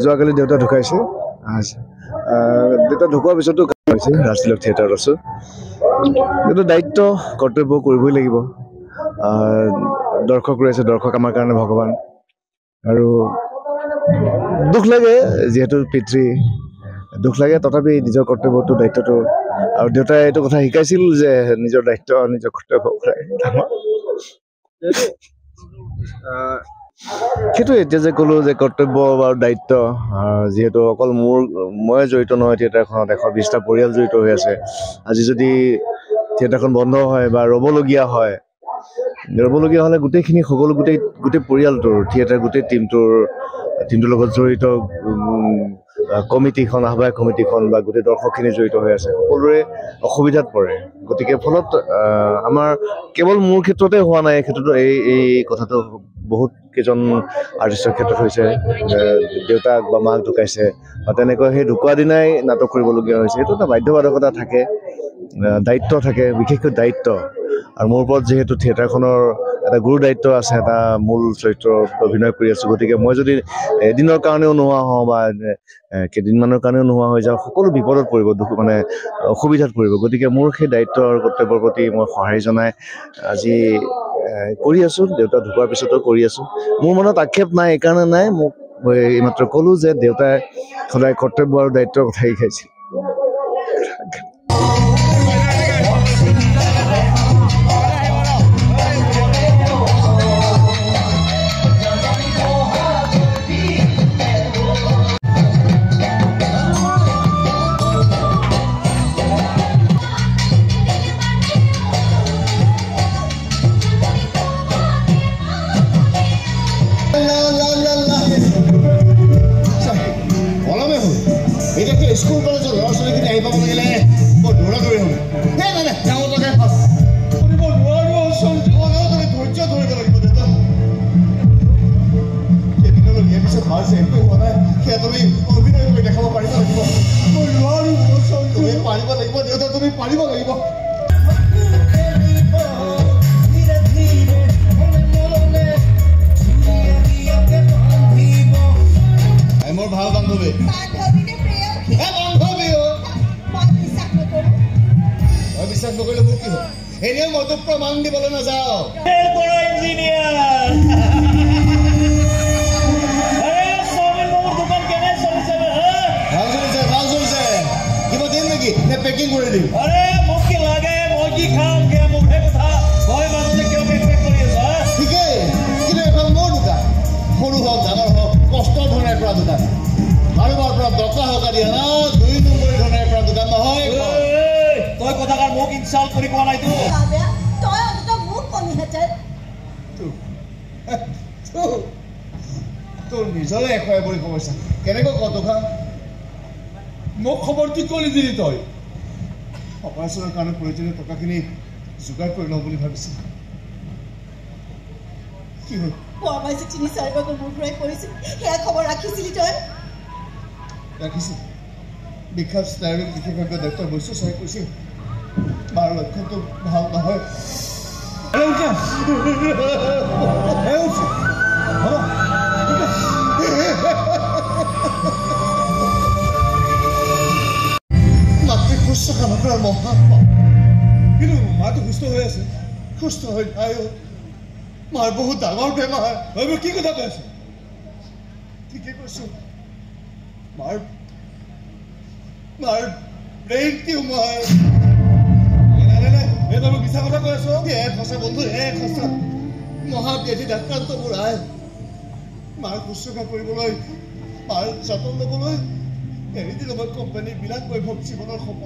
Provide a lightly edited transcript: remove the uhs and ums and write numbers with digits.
যোৱাকালি দেউতা ঢুকাইছে দেউতা ঢুকোৱাৰ পিছতো কাম হৈছে ৰাজতিলক থিয়েটাৰত আছোঁ কিন্তু দায়িত্ব কৰ্তব্য কৰিবই লাগিব দৰ্শক ৰৈছে দৰ্শক আমাৰ কাৰণে ভগৱান আৰু দুখ লাগে যিহেতু পিতৃ দুখ লাগে তথাপি নিজৰ কৰ্তব্যটো দায়িত্বটো আৰু দেউতাই এইটো কথা শিকাইছিল যে নিজৰ দায়িত্ব নিজৰ কৰ্তব্য সেইটো এতিয়া যে ক'লো যে কৰ্তব্য আৰু দায়িত্ব যিহেতু অকল মই জড়িত নহয় থিয়েটাৰখনত 120টা পৰিয়াল জড়িত হৈ আছে আজি যদি থিয়েটাৰখন বন্ধ হয় বা ৰ'বলগীয়া হ'লে গোটেইখিনি সকলো গোটেই পৰিয়ালটোৰ থিয়েটাৰ গোটেই টিমটোৰ লগত জড়িত কমিটিখন আহ্বায়ক কমিটিখন বা গোটেই দৰ্শকখিনি জড়িত হৈ আছে সকলোৰে অসুবিধাত পৰে গতিকে ফলত আমাৰ কেৱল মোৰ ক্ষেত্ৰতে হোৱা নাই ক্ষেত্ৰতো এই কথাটো বহুত কেইজন আৰ্টিষ্টৰ ক্ষেত্ৰত হৈছে দেউতাক বা মাক ঢুকাইছে বা তেনেকৈ সেই ঢুকুৱা দিনাই নাটক কৰিবলগীয়া হৈছে এইটো এটা বাধ্যবাধকতা থাকে দায়িত্ব থাকে বিশেষকৈ দায়িত্ব আৰু মোৰ ওপৰত যিহেতু থিয়েটাৰখনৰ এটা গুৰু দায়িত্ব আছে এটা মূল চৰিত্ৰ অভিনয় কৰি আছোঁ গতিকে মই যদি এদিনৰ কাৰণেও নোহোৱা হওঁ বা কেইদিনমানৰ কাৰণেও নোহোৱা হৈ যাওঁ সকলো বিপদত পৰিব মানে অসুবিধাত পৰিব গতিকে মোৰ সেই দায়িত্ব আৰু কৰ্তব্যৰ প্ৰতি মই সঁহাৰি জনাই আজি কৰি আছোঁ দেউতা ঢুকোৱাৰ পিছতো কৰি আছোঁ মোৰ মনত আক্ষেপ নাই এইকাৰণে নাই মোক এইমাত্ৰ ক'লোঁ যে দেউতাই সদায় কৰ্তব্য আৰু দায়িত্বৰ কথা শিকাইছিল স্কুল কলেজৰ ল'ৰা ছোৱালীখিনি আহি পাব লাগিলে বৰ দৌৰা দৌৰি হ'ব ধৈৰ্য ধৰিব লাগিব দেউতা সেইদিনলৈ বিয়াৰ পিছত ভাল যে একো হোৱা নাই সেয়া তুমি অভিনয় কৰি দেখাব পাৰিব লাগিব মই নোৱাৰো তুমি পাৰিব লাগিব দেউতা তুমি পাৰিব লাগিব মোৰ ভাল বান্ধৱী বিশ্বাস নকৰিলে মোৰ কি হ'ল এনেও মইতো প্ৰমাণ দিবলৈ নাযাওঁ ভাল চলিছে কিবা দিম নেকি নে পেকিং কৰি দিম ঠিকেই কিন্তু এখন মোৰ দোকান সৰু হওক ডাঙৰ হওক কষ্টৰ ধৰণে পৰা দোকান কাৰোবাৰ পৰা দৰকাৰ হওক দিয়া না 2 নম্বৰী ধৰণে পৰা দোকান নহয় তই কথাকাৰ মোক ইনচাল্ট কৰি কোৱা নাই তোৰ নিজৰে এশ এবৰি সমস্যা কেনেকৈ কত খা মোক খবৰ কি কৰি দিলি তই অপাৰেশ্যনৰ কাৰণে প্ৰয়োজনীয় টকাখিনি যোগাৰ কৰি লওঁ বুলি ভাবিছিল কি হ'ল ৰাখিছিল বিখ্যাত ষ্টাইলিক বিশেষজ্ঞ ডক্টৰ বৈশ্য চাই কৈছিল বাৰ লক্ষণটো ভাল নহয় মাতৃ শুশ্ৰূষা নকৰাৰ মহাপাপ কিন্তু মাতো সুস্থ হৈ আছে সুস্থ হৈ নাই মাৰ বহুত ডাঙৰ বেমাৰ মই কি কথা কৈ আছো ঠিকে কৈছো মাৰ ব্ৰেইন টিউমাৰ তুমি মিছা কথা কৈ আছো সঁচা বন্ধু সঁচা মহাব্যাধি ডাক্তান্ত মোৰ আই মাৰ শুশ্ৰূষা কৰিবলৈ মাৰ যতন ল'বলৈ এৰি দিলো মই কোম্পানীৰ বিলাক বৈভৱ জীৱনৰ সপোন